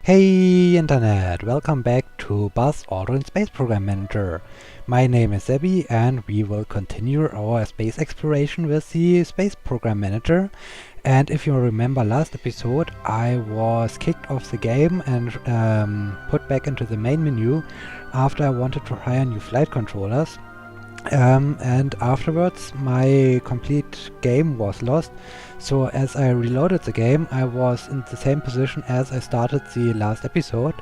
Hey Internet! Welcome back to Buzz Aldrin Space Program Manager. My name is Sebi and we will continue our space exploration with the Space Program Manager. And if you remember last episode, I was kicked off the game and put back into the main menu after I wanted to hire new flight controllers. And afterwards my complete game was lost, so as I reloaded the game I was in the same position as I started the last episode,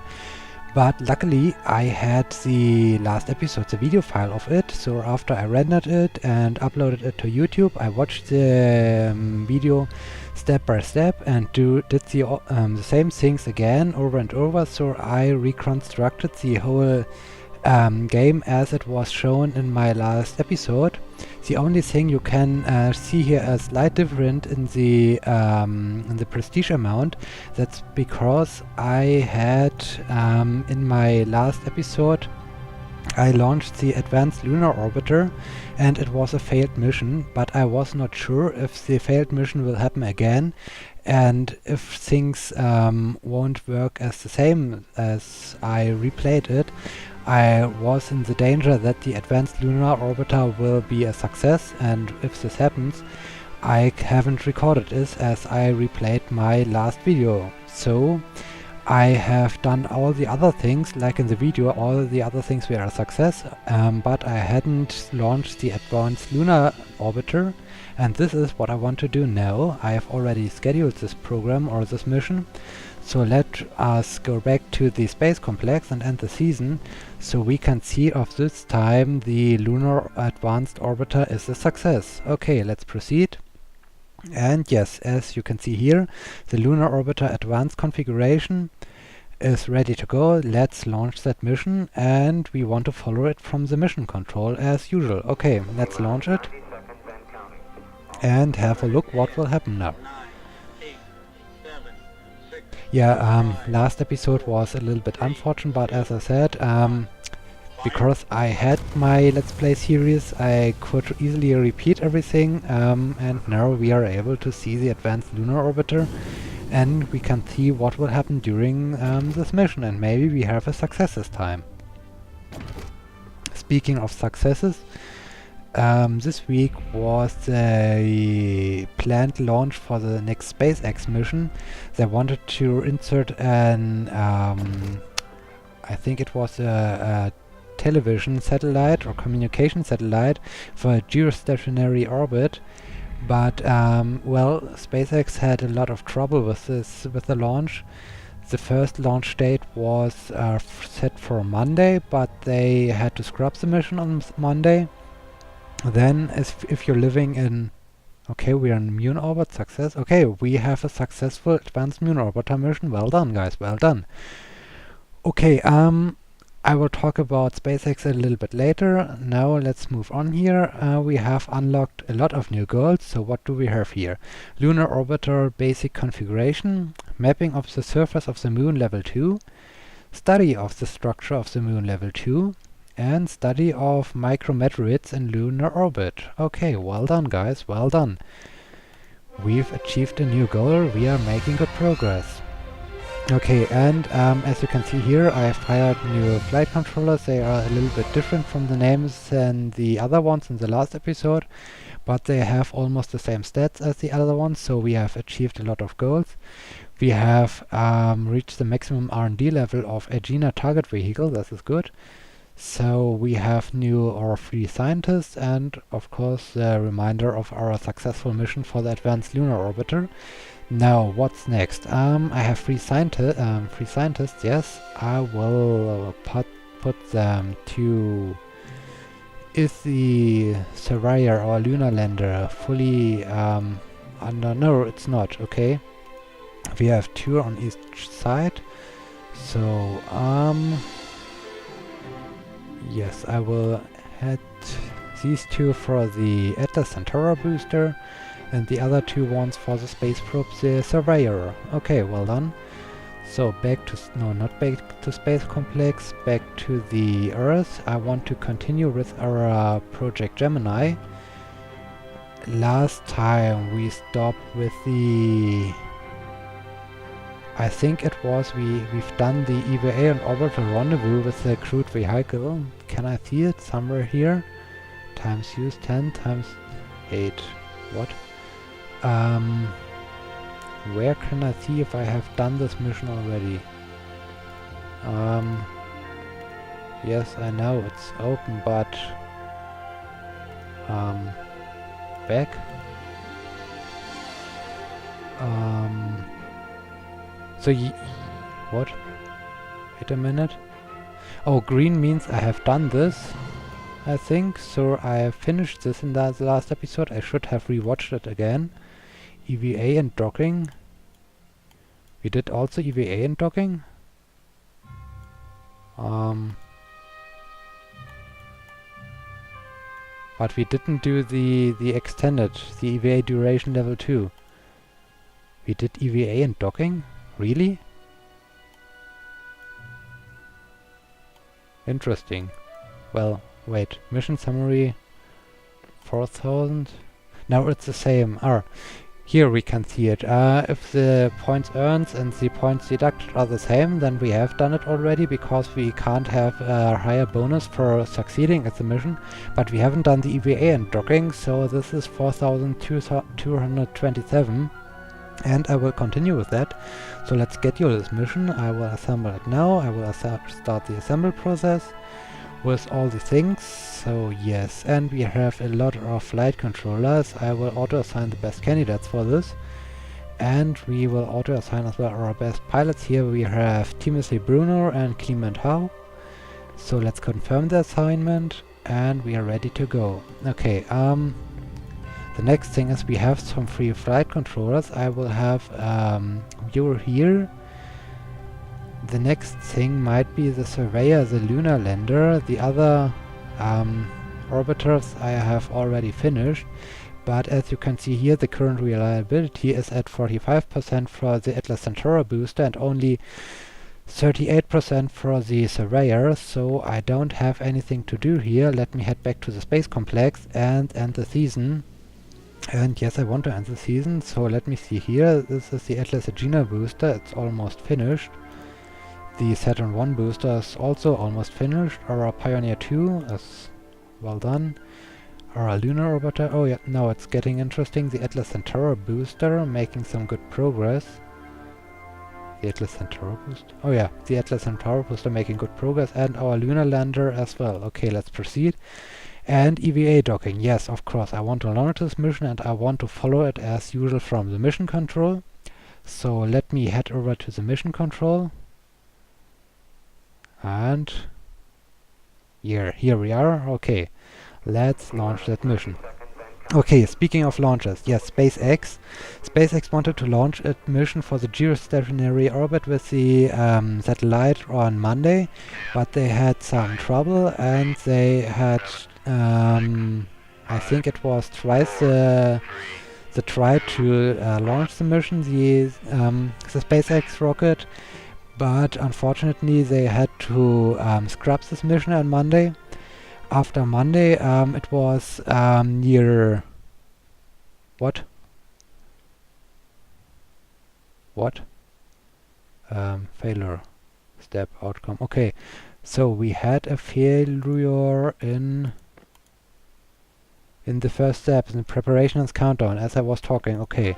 but luckily I had the last episode, the video file of it, so after I rendered it and uploaded it to YouTube, I watched the video step by step and did the same things again over and over, so I reconstructed the whole game as it was shown in my last episode. The only thing you can see here as slight different in the prestige amount, that's because I had in my last episode I launched the Advanced Lunar Orbiter and it was a failed mission, but I was not sure if the failed mission will happen again and if things won't work as the same as I replayed it. I was in the danger that the Advanced Lunar Orbiter will be a success, and if this happens, I haven't recorded this as I replayed my last video. So I have done all the other things, like in the video, all the other things were a success, but I hadn't launched the Advanced Lunar Orbiter, and this is what I want to do now. I have already scheduled this program or this mission. So let us go back to the space complex and end the season, so we can see if this time the Lunar Advanced Orbiter is a success. Okay, let's proceed. And yes, as you can see here, the Lunar Orbiter Advanced configuration is ready to go. Let's launch that mission, and we want to follow it from the mission control as usual. Okay, let's launch it and have a look what will happen now. Yeah, last episode was a little bit unfortunate, but as I said, because I had my Let's Play series, I could easily repeat everything, and now we are able to see the Advanced Lunar Orbiter, and we can see what will happen during this mission, and maybe we have a success this time. Speaking of successes, this week was the planned launch for the next SpaceX mission. They wanted to insert an, I think it was a television satellite or communication satellite for a geostationary orbit, but well, SpaceX had a lot of trouble with the launch. The first launch date was set for Monday, but they had to scrap the mission on Monday. Then, if you're living in... Okay, we are in Moon Orbit, success. Okay, we have a successful Advanced Moon Orbiter mission. Well done, guys, well done. Okay, I will talk about SpaceX a little bit later. Now let's move on here. We have unlocked a lot of new goals. So what do we have here? Lunar Orbiter basic configuration, mapping of the surface of the Moon level 2, study of the structure of the Moon level 2, and study of micrometeorites in lunar orbit. Okay, well done, guys, well done. We've achieved a new goal, we are making good progress. Okay, and as you can see here, I've hired new flight controllers. They are a little bit different from the names than the other ones in the last episode, but they have almost the same stats as the other ones, so we have achieved a lot of goals. We have reached the maximum R&D level of a Gina target vehicle, this is good. So we have new or free scientists, and of course the reminder of our successful mission for the Advanced Lunar Orbiter. Now what's next? I have free scientists, yes. I will put them to... Is the Surveyor or Lunar Lander fully under... No, it's not, okay. We have 2 on each side. So, yes, I will add these 2 for the Atlas Centaur booster and the other 2 ones for the space probe, the Surveyor. Okay, well done. So back to, no, not back to Space Complex, back to the Earth. I want to continue with our Project Gemini. Last time we stopped with the I think it was we've done the EVA and orbital rendezvous with the crewed vehicle. Can I see it somewhere here? Times use 10 times 8. What? Where can I see if I have done this mission already? Yes, I know it's open, but back. So what? Wait a minute. Oh, green means I have done this, I think. So I finished this in the last episode. I should have rewatched it again. EVA and docking. We did also EVA and docking. But we didn't do the extended, the EVA duration level 2. We did EVA and docking? Really? Interesting. Well, wait. Mission summary 4000. Now it's the same. Here we can see it. If the points earned and the points deducted are the same, then we have done it already, because we can't have a higher bonus for succeeding at the mission. But we haven't done the EVA and docking, so this is 4227. And I will continue with that. So let's schedule this mission. I will assemble it now. I will start the assembly process with all the things. So yes, and we have a lot of flight controllers. I will auto-assign the best candidates for this. And we will auto-assign as well our best pilots. Here we have Timothy Bruno and Clement Howe. So let's confirm the assignment, and we are ready to go. Okay, the next thing is we have some free flight controllers. I will have viewer here. The next thing might be the surveyor, the lunar lander. The other orbiters I have already finished. But as you can see here, the current reliability is at 45% for the Atlas Centaur booster and only 38% for the surveyor, so I don't have anything to do here. Let me head back to the space complex and end the season. And yes, I want to end the season, so let me see here. This is the Atlas Agena booster. It's almost finished. The Saturn 1 booster is also almost finished. Our Pioneer 2 is well done. Our lunar orbiter, oh yeah, now it's getting interesting. The Atlas Centaur booster making some good progress. The Atlas Centaur booster? Oh yeah, the Atlas Centaur booster making good progress, and our lunar lander as well. Okay, let's proceed. And EVA docking, yes, of course. I want to launch this mission and I want to follow it as usual from the mission control. So let me head over to the mission control. And here we are. Okay, let's launch that mission. Okay, speaking of launches, yes, SpaceX. SpaceX wanted to launch a mission for the geostationary orbit with the satellite on Monday, but they had some trouble and they had, I think it was twice the try to launch the mission, the SpaceX rocket, but unfortunately they had to scrap this mission on Monday. After Monday, it was near... What? Failure. Step outcome. Okay, so we had a failure in the first step, in the preparation and countdown, as I was talking. Okay,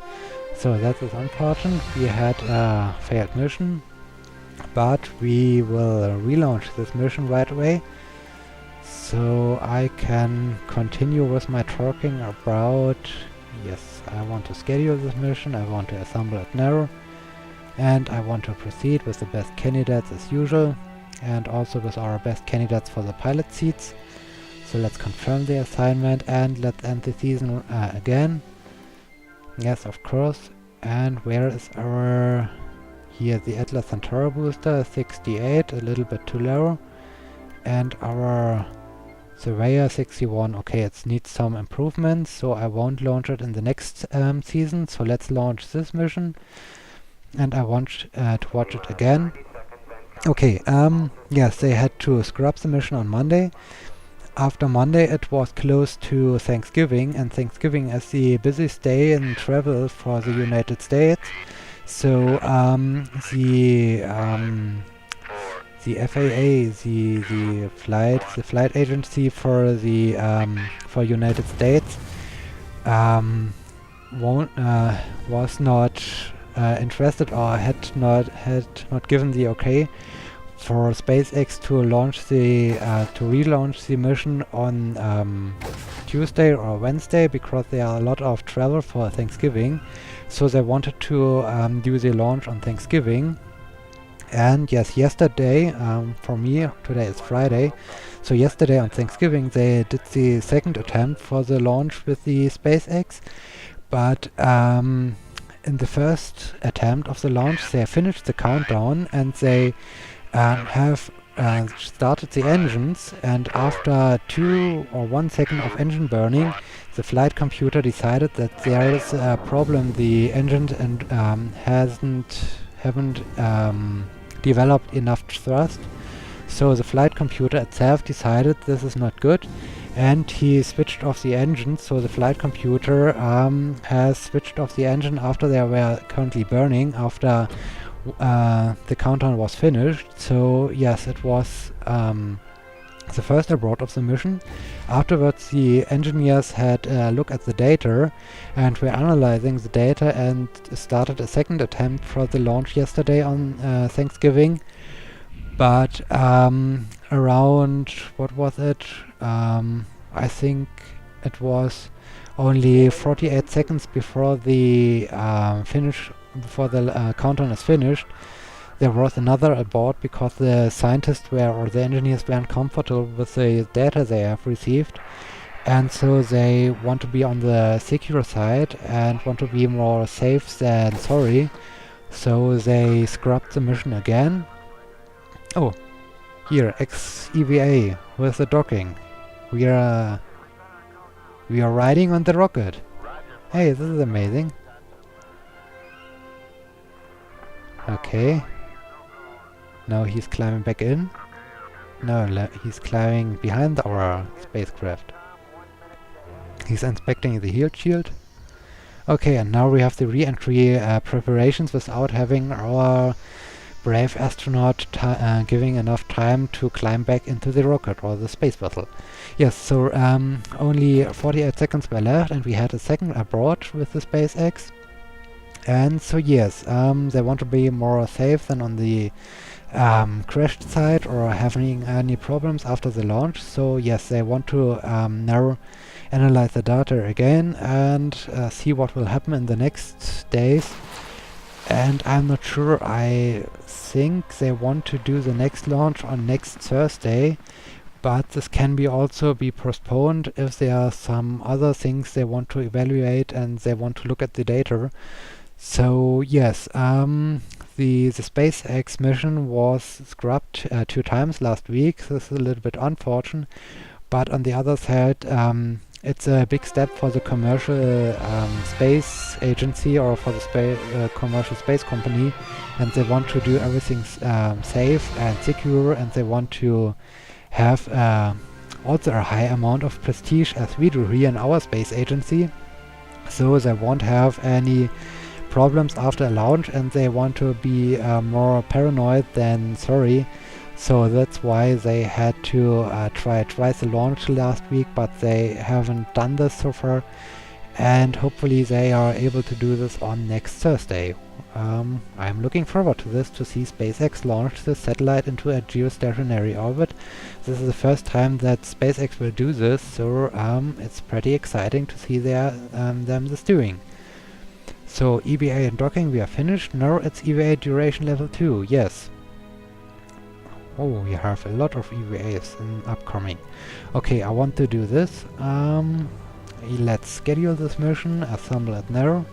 so that is unfortunate. We had a failed mission, but we will relaunch this mission right away. So I can continue with my talking about, yes, I want to schedule this mission, I want to assemble it now, and I want to proceed with the best candidates as usual, and also with our best candidates for the pilot seats. So let's confirm the assignment and let's end the season again. Yes, of course. And where is our... Here, the Atlas Centaur booster, 68, a little bit too low. And our Surveyor 61, okay, it needs some improvements, so I won't launch it in the next season. So let's launch this mission, and I want to watch it again. Okay, yes, they had to scrap the mission on Monday. After Monday it was close to Thanksgiving, and Thanksgiving is the busiest day in travel for the United States. So the FAA, the flight agency for the for United States, won't was not interested, or had not given the okay for SpaceX to launch the to relaunch the mission on Tuesday or Wednesday, because there are a lot of travel for Thanksgiving. So they wanted to do the launch on Thanksgiving. And yes, yesterday, for me, today is Friday, so yesterday on Thanksgiving they did the second attempt for the launch with the SpaceX, but in the first attempt of the launch they finished the countdown, and they have started the engines, and after 2 or 1 second of engine burning, the flight computer decided that there is a problem. The engines and haven't developed enough thrust, so the flight computer itself decided this is not good, and he switched off the engine. So the flight computer has switched off the engine after they were currently burning, after the countdown was finished. So yes, it was the first abort of the mission. Afterwards the engineers had a look at the data and were analyzing the data, and started a second attempt for the launch yesterday on Thanksgiving. But around, what was it? I think it was only 48 seconds before the before the countdown is finished, there was another abort, because the scientists or the engineers weren't comfortable with the data they have received, and so they want to be on the secure side and want to be more safe than sorry. So they scrubbed the mission again. Oh, here, XEVA with the docking. We are riding on the rocket. Hey, this is amazing. Okay. Now he's climbing back in. No, he's climbing behind our spacecraft. He's inspecting the heat shield. Okay, and now we have the re-entry preparations without having our brave astronaut giving enough time to climb back into the rocket or the space vessel. Yes, so only 48 seconds were left, and we had a second abort with the SpaceX. And so yes, they want to be more safe than on the crashed side or having any problems after the launch. So yes, they want to now analyze the data again and see what will happen in the next days. And I'm not sure, I think they want to do the next launch on next Thursday, but this can also be postponed if there are some other things they want to evaluate and they want to look at the data. So yes, the SpaceX mission was scrubbed 2 times last week. This is a little bit unfortunate, but on the other side, it's a big step for the commercial space agency, or for the commercial space company, and they want to do everything safe and secure, and they want to have also a high amount of prestige as we do here in our space agency. So they won't have any problems after a launch, and they want to be more paranoid than sorry. So that's why they had to try twice the launch last week, but they haven't done this so far, and hopefully they are able to do this on next Thursday. I'm looking forward to this, to see SpaceX launch the satellite into a geostationary orbit. This is the first time that SpaceX will do this, so it's pretty exciting to see them this doing. So EVA and docking we are finished. Now it's EVA duration level 2, yes. Oh, we have a lot of EVAs in upcoming. Okay, I want to do this. Let's schedule this mission, assemble it now,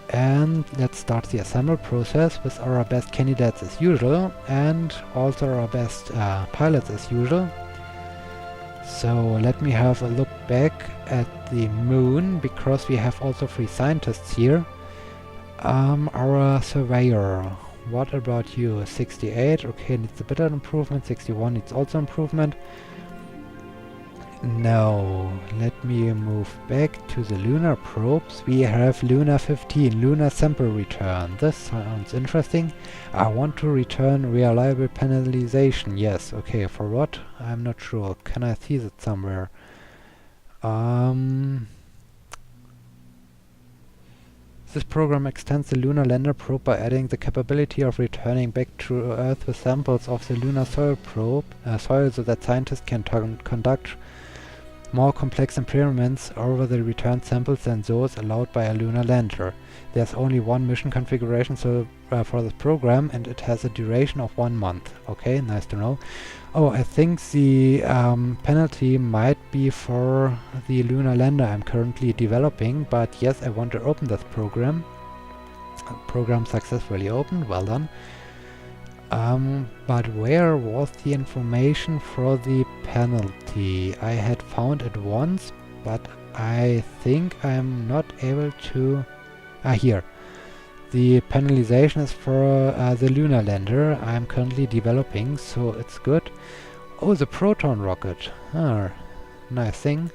and let's start the assemble process with our best candidates as usual, and also our best pilots as usual. So let me have a look back at the moon, because we have also 3 scientists here. Our surveyor, what about you? 68, okay, needs a bit of improvement. 61 needs also improvement. No, let me move back to the lunar probes. We have Lunar 15, lunar sample return. This sounds interesting. I want to return reliable penalization. Yes, okay, for what? I'm not sure. Can I see that somewhere? This program extends the lunar lander probe by adding the capability of returning back to Earth with samples of the lunar soil soil so that scientists can conduct more complex experiments over the returned samples than those allowed by a lunar lander. There's only one mission configuration for this program, and it has a duration of 1 month. Okay, nice to know. Oh, I think the penalty might be for the lunar lander I'm currently developing, but yes, I want to open this program. Program successfully opened, well done. But where was the information for the penalty? I had found it once, but I think I'm not able to... here. The penalization is for the lunar lander I'm currently developing, so it's good. Oh, the proton rocket. Nice thing.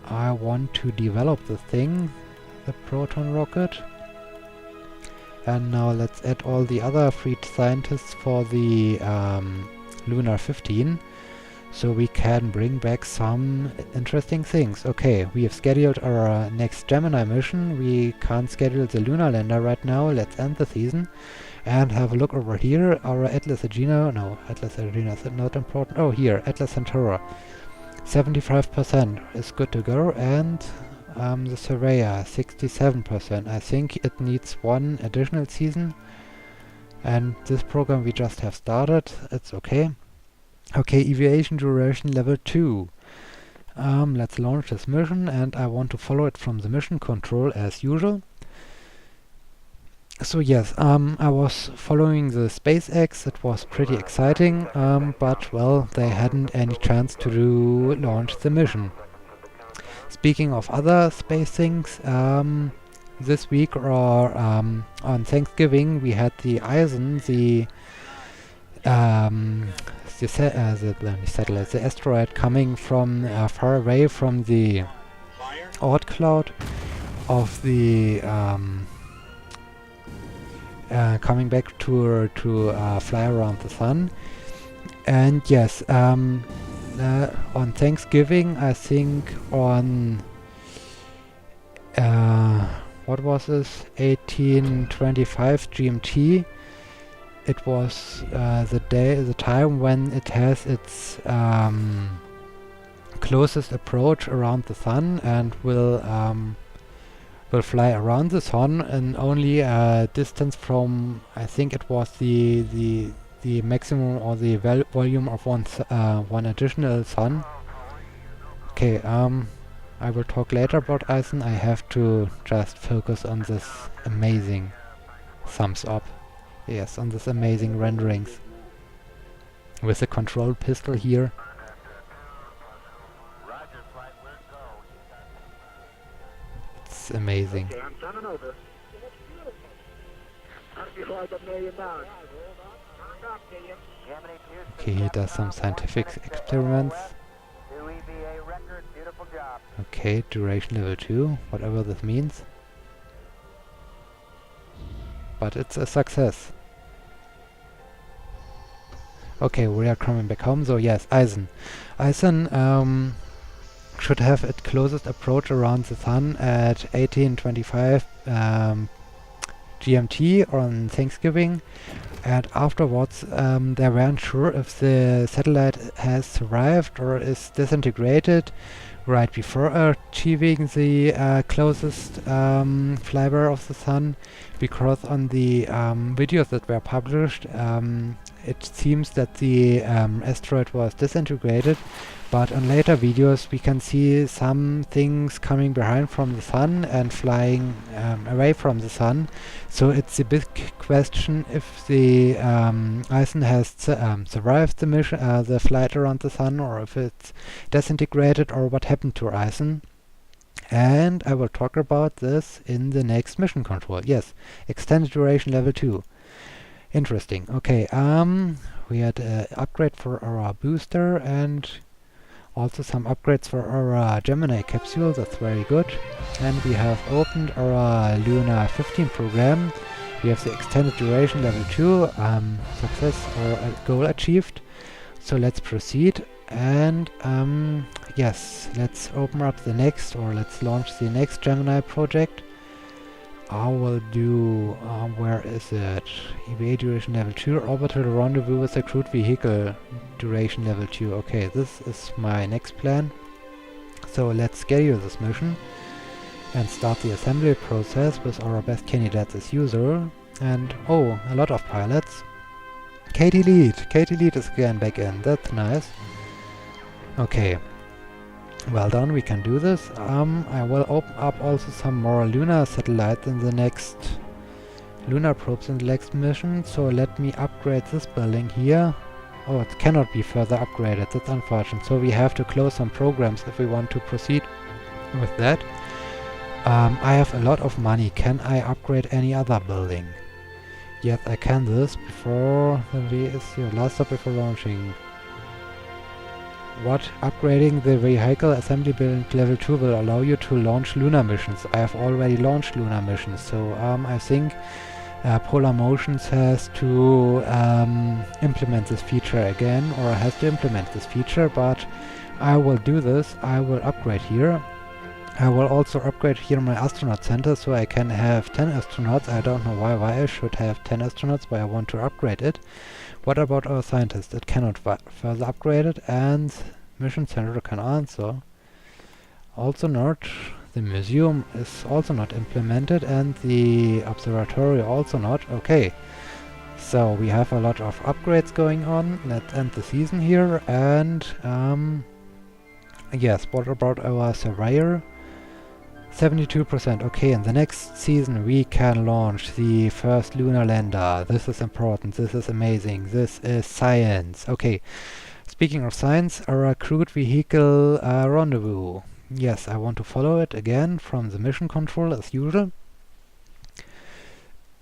I want to develop the thing, the proton rocket. And now let's add all the other free scientists for the Lunar 15, so we can bring back some interesting things. Okay, we have scheduled our next Gemini mission. We can't schedule the lunar lander right now. Let's end the season and have a look over here. Our Atlas Agena, no, Atlas Agena is not important. Oh, here, Atlas Centaura. 75% is good to go, and the Surveyor, 67%. I think it needs one additional season, and this program we just have started. It's okay. Okay, aviation duration level 2. Let's launch this mission, and I want to follow it from the mission control as usual. So yes, I was following the SpaceX. It was pretty exciting, but well, they hadn't any chance to launch the mission. Speaking of other space things, this week or on Thanksgiving we had the ISON, the satellite, the asteroid coming from far away from the Oort cloud of the coming back to fly around the sun. And yes, on Thanksgiving, I think on what was this, 1825 GMT, it was the time when it has its closest approach around the sun, and will fly around the sun in only a distance from, I think it was the maximum or the volume of one additional sun. Okay, I will talk later about ISON. I have to just focus on this amazing thumbs up. Yes, on this amazing renderings. With the control pistol here. It's amazing. Okay, I'm turning over. Before I get $1 million. Okay, he does some scientific experiments. Okay, duration level 2, whatever this means. But it's a success. Okay, we are coming back home, so yes, ISON. ISON should have its closest approach around the sun at 1825 GMT on Thanksgiving, and afterwards they weren't sure if the satellite has survived or is disintegrated right before achieving the closest flyby of the sun, because on the videos that were published it seems that the asteroid was disintegrated, but on later videos we can see some things coming behind from the sun and flying away from the sun. So it's a big question if the ISON has survived the mission, the flight around the sun, or if it's disintegrated, or what happened to ISON. And I will talk about this in the next mission control. Yes, extended duration level 2. Interesting. Okay, we had an upgrade for our booster, and Also some upgrades for our Gemini capsule, that's very good. And we have opened our Lunar 15 program. We have the extended duration level 2, success or goal achieved. So let's proceed, and yes, let's open up the next, or let's launch the next Gemini project. I will do, where is it? EVA duration level 2, orbital rendezvous with a crewed vehicle duration level 2. Okay, this is my next plan. So let's schedule this mission and start the assembly process with our best candidates as usual. And oh, a lot of pilots. Katie Lead is again back in, that's nice. Okay, well done, we can do this. I will open up also some more lunar satellites in the next, lunar probes in the next mission. So let me upgrade this building here. Oh, it cannot be further upgraded, that's unfortunate. So we have to close some programs if we want to proceed with that. I have a lot of money. Can I upgrade any other building? Yes, I can this before the VSU, last stop before launching. What? Upgrading the vehicle assembly building level 2 will allow you to launch lunar missions. I have already launched lunar missions, so I think Polar Motions has to implement this feature again, or has to implement this feature, but I will do this. I will upgrade here. I will also upgrade here my astronaut center, so I can have 10 astronauts. I don't know why I should have 10 astronauts, but I want to upgrade it. What about our scientist? It cannot further upgrade it, and mission center can answer. Also not. The museum is also not implemented, and the observatory also not. Okay, so we have a lot of upgrades going on. Let's end the season here, and yes, what about our surveyor? 72%. Okay, in the next season we can launch the first lunar lander. This is important, this is amazing, this is science. Okay, speaking of science, our crewed vehicle rendezvous. Yes, I want to follow it again from the mission control as usual.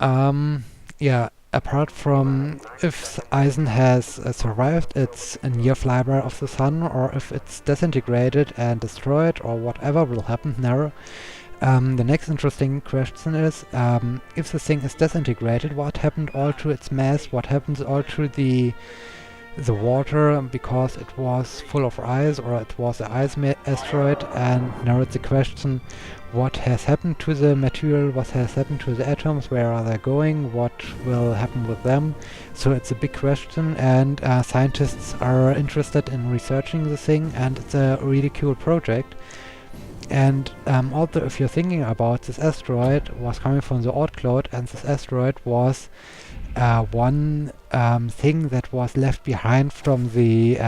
Yeah, apart from if ISON has survived its near flyby of the sun, or if it's disintegrated and destroyed, or whatever will happen now. The next interesting question is, if the thing is disintegrated, what happened all to its mass, what happens all to the water, because it was full of ice, or it was an ice asteroid, and now it's a question, what has happened to the material, what has happened to the atoms, where are they going, what will happen with them. So it's a big question, and scientists are interested in researching the thing, and it's a really cool project. And also, if you're thinking about this asteroid was coming from the Oort cloud, and this asteroid was one thing that was left behind from the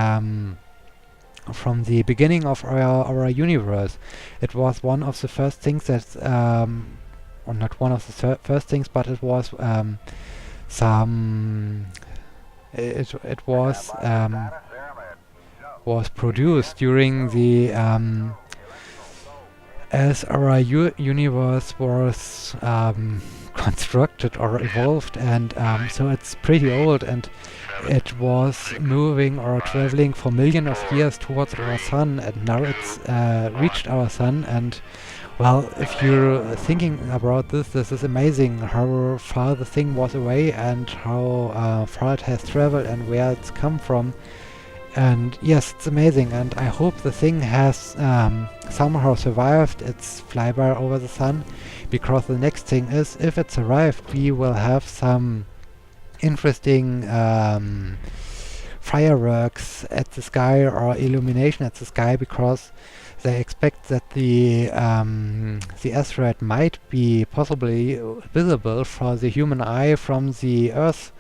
beginning of our universe. It was one of the first things that, or not one of the first things, but it was was produced during the as our universe was constructed or evolved, and so it's pretty old, and it was moving or traveling for millions of years towards our sun, and now it's reached our sun. And well, if you're thinking about this is amazing how far the thing was away, and how far it has traveled, and where it's come from. And yes, it's amazing, and I hope the thing has somehow survived its flyby over the sun, because the next thing is, if it survived, we will have some interesting fireworks at the sky, or illumination at the sky, because they expect that the asteroid might be possibly visible for the human eye from the Earth,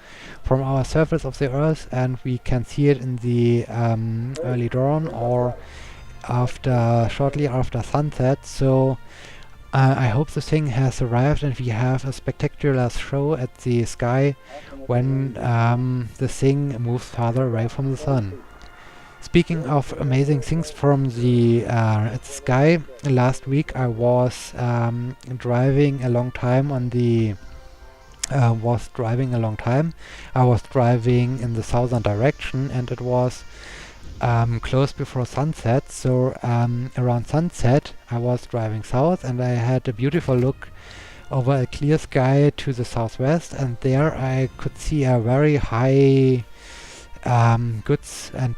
from our surface of the Earth, and we can see it in the early dawn, or shortly after sunset. So I hope the thing has arrived, and we have a spectacular show at the sky when the thing moves farther away from the sun. Speaking of amazing things from the at the sky, last week I was driving a long time on the I was driving in the southern direction, and it was close before sunset. So around sunset I was driving south and I had a beautiful look over a clear sky to the southwest, and there I could see a very high goods and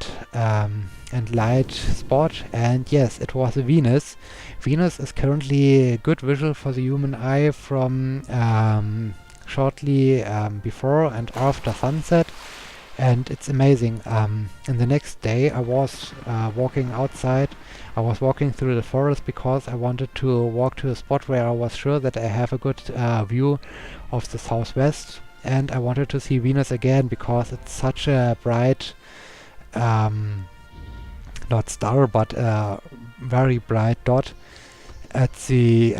light spot, and yes, it was Venus. Venus is currently a good visual for the human eye from shortly before and after sunset, and it's amazing. And the next day I was walking outside. I was walking through the forest because I wanted to walk to a spot where I was sure that I have a good view of the southwest, and I wanted to see Venus again because it's such a bright, not star, but very bright dot at the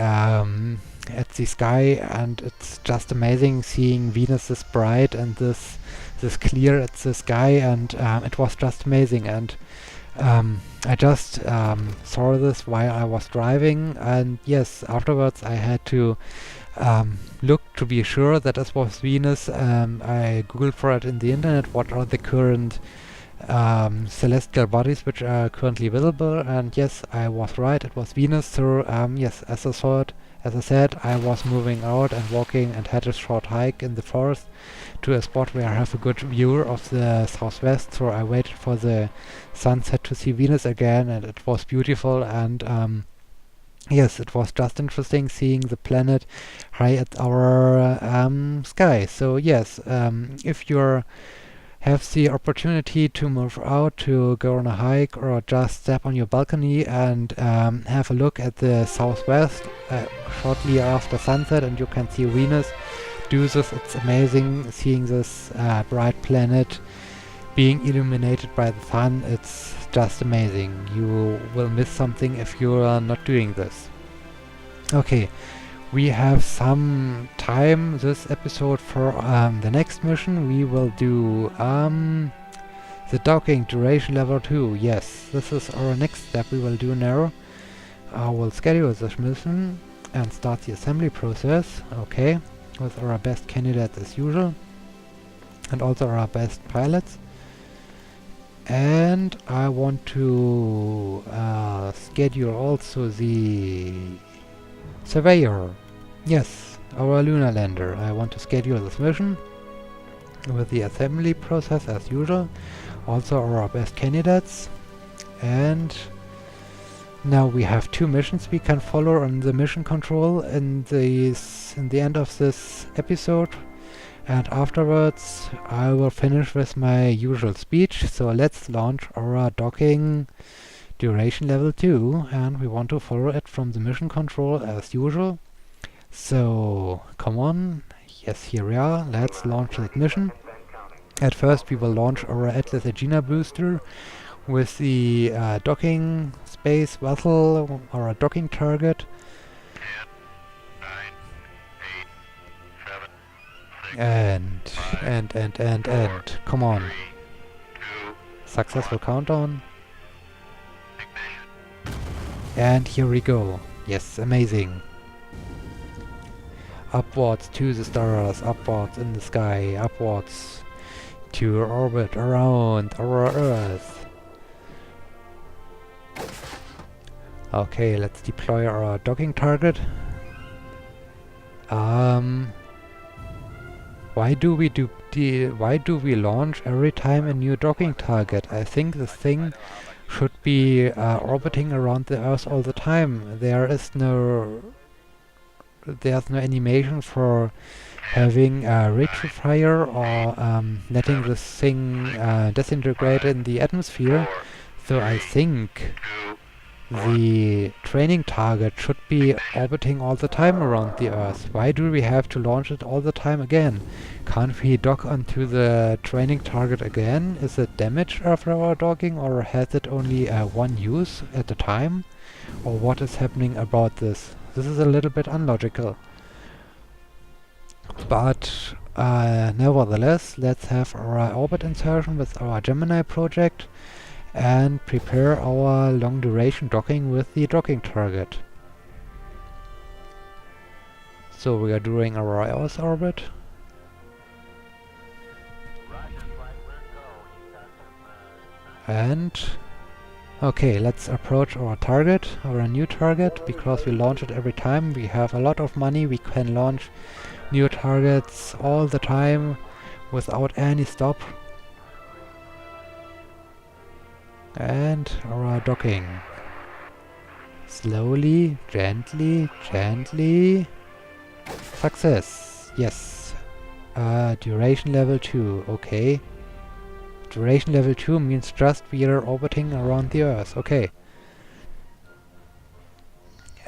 sky, and it's just amazing seeing Venus this bright and this clear at the sky, and it was just amazing. And I just saw this while I was driving, and yes, afterwards I had to look to be sure that this was Venus. I googled for it in the internet, what are the current celestial bodies which are currently visible, and yes, I was right, it was Venus. So yes, as I said, I was moving out and walking and had a short hike in the forest to a spot where I have a good view of the southwest, so I waited for the sunset to see Venus again, and it was beautiful. And yes, it was just interesting seeing the planet high at our sky. So yes, if you have the opportunity to move out, to go on a hike, or just step on your balcony and have a look at the southwest shortly after sunset, and you can see Venus, do this. It's amazing seeing this bright planet being illuminated by the sun. It's just amazing. You will miss something if you are not doing this. Okay, we have some time this episode for the next mission. We will do the docking duration level 2. Yes, this is our next step we will do now. I will schedule this mission and start the assembly process. Okay, with our best candidates as usual, and also our best pilots. And I want to schedule also the surveyor. Yes, our lunar lander. I want to schedule this mission with the assembly process as usual. Also our best candidates. And now we have 2 missions we can follow on the mission control in the end of this episode. And afterwards I will finish with my usual speech. So let's launch our docking duration level 2, and we want to follow it from the mission control as usual. So come on, yes, here we are. Let's launch that mission. At first we will launch our Atlas Agena booster with the docking space vessel, our docking target. 10, 9, 8, 7, 6, And 4, come on. 3, 2, Successful 1. countdown. Ignition. And here we go. Yes, amazing. Upwards to the stars, upwards in the sky, upwards to orbit around our Earth. Okay, let's deploy our docking target. Why do we launch every time a new docking target? I think this thing should be orbiting around the Earth all the time. There's no animation for having a retro fire or letting this thing disintegrate in the atmosphere. So I think the training target should be orbiting all the time around the Earth. Why do we have to launch it all the time again? Can't we dock onto the training target again? Is it damaged after our docking, or has it only one use at a time? Or what is happening about this? This is a little bit unlogical. But nevertheless, let's have our orbit insertion with our Gemini project and prepare our long duration docking with the docking target. So we are doing our Earth orbit. And okay, let's approach our target, our new target, because we launch it every time. We have a lot of money, we can launch new targets all the time without any stop. And our docking. Slowly, gently, gently. Success! Yes. Duration level 2, okay. Duration level 2 means just we are orbiting around the Earth, okay.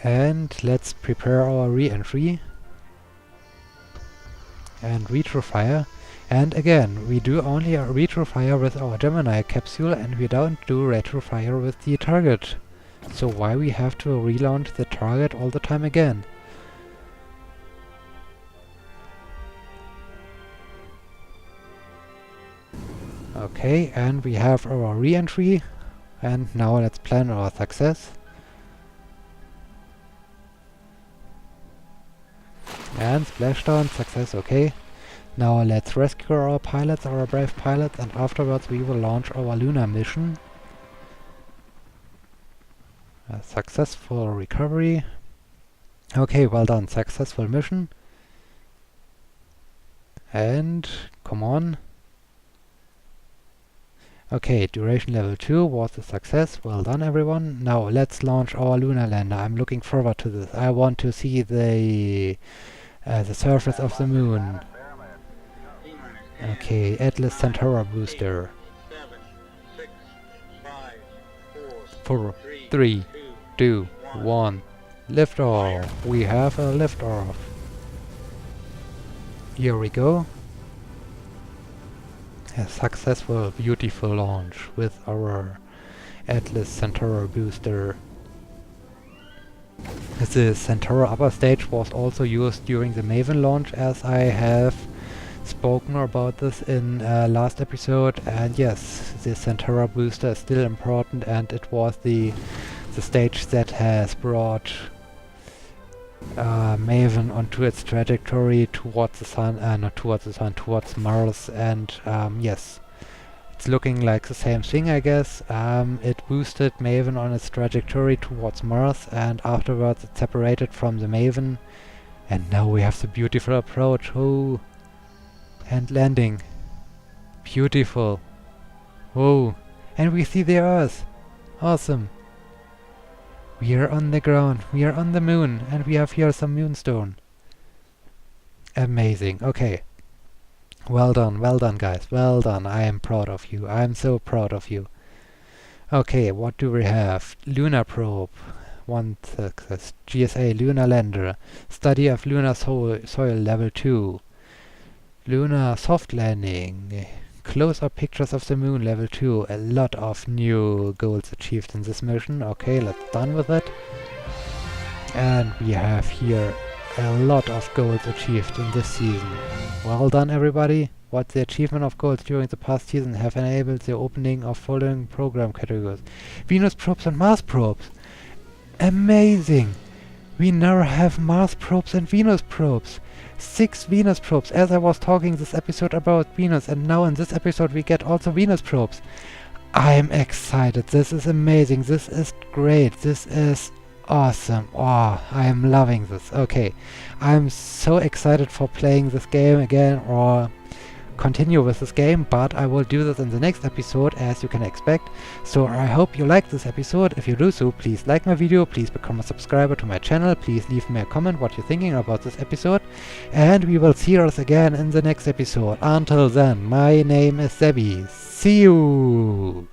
And let's prepare our re-entry. And retrofire. And again, we do only a retrofire with our Gemini capsule and we don't do retrofire with the target. So why we have to relaunch the target all the time again? Okay, and we have our re-entry. And now let's plan our success. And splashdown, success, okay. Now let's rescue our pilots, our brave pilots, and afterwards we will launch our lunar mission. A successful recovery. Okay, well done, successful mission. And come on. Okay, duration level 2 was a success. Well done, everyone. Now let's launch our lunar lander. I'm looking forward to this. I want to see the surface of the moon. Okay, Atlas Centaur booster. 4, 3, 2, 1. Liftoff. We have a liftoff. Here we go. A successful, beautiful launch with our Atlas Centaur booster. The Centaur upper stage was also used during the Maven launch, as I have spoken about this in last episode. And yes, the Centaur booster is still important, and it was the stage that has brought Maven onto its trajectory towards the sun, not towards the sun, towards Mars, and yes, it's looking like the same thing, I guess. It boosted Maven on its trajectory towards Mars, and afterwards it separated from the Maven, and now we have the beautiful approach. Oh, and landing. Beautiful. Oh, and we see the Earth. Awesome. We are on the ground, we are on the moon, and we have here some moonstone. Amazing, okay. Well done, guys, well done. I am proud of you, I am so proud of you. Okay, what do we have? Lunar probe, 1 success. GSA, lunar lander. Study of lunar soil level 2. Lunar soft landing. Close-up pictures of the moon level 2. A lot of new goals achieved in this mission. Okay, let's done with it. And we have here a lot of goals achieved in this season. Well done, everybody. What the achievement of goals during the past season have enabled the opening of following program categories: Venus probes and Mars probes. Amazing! We now have Mars probes and Venus probes. 6 Venus probes, as I was talking this episode about Venus, and now in this episode we get also Venus probes. I am excited. This is amazing. This is great. This is awesome. Oh, I am loving this. Okay, I'm so excited for playing this game again, or continue with this game, but I will do this in the next episode, as you can expect. So I hope you liked this episode. If you do so, please like my video, please become a subscriber to my channel, please leave me a comment what you're thinking about this episode, and we will see us again in the next episode. Until then, my name is Sebi. See you!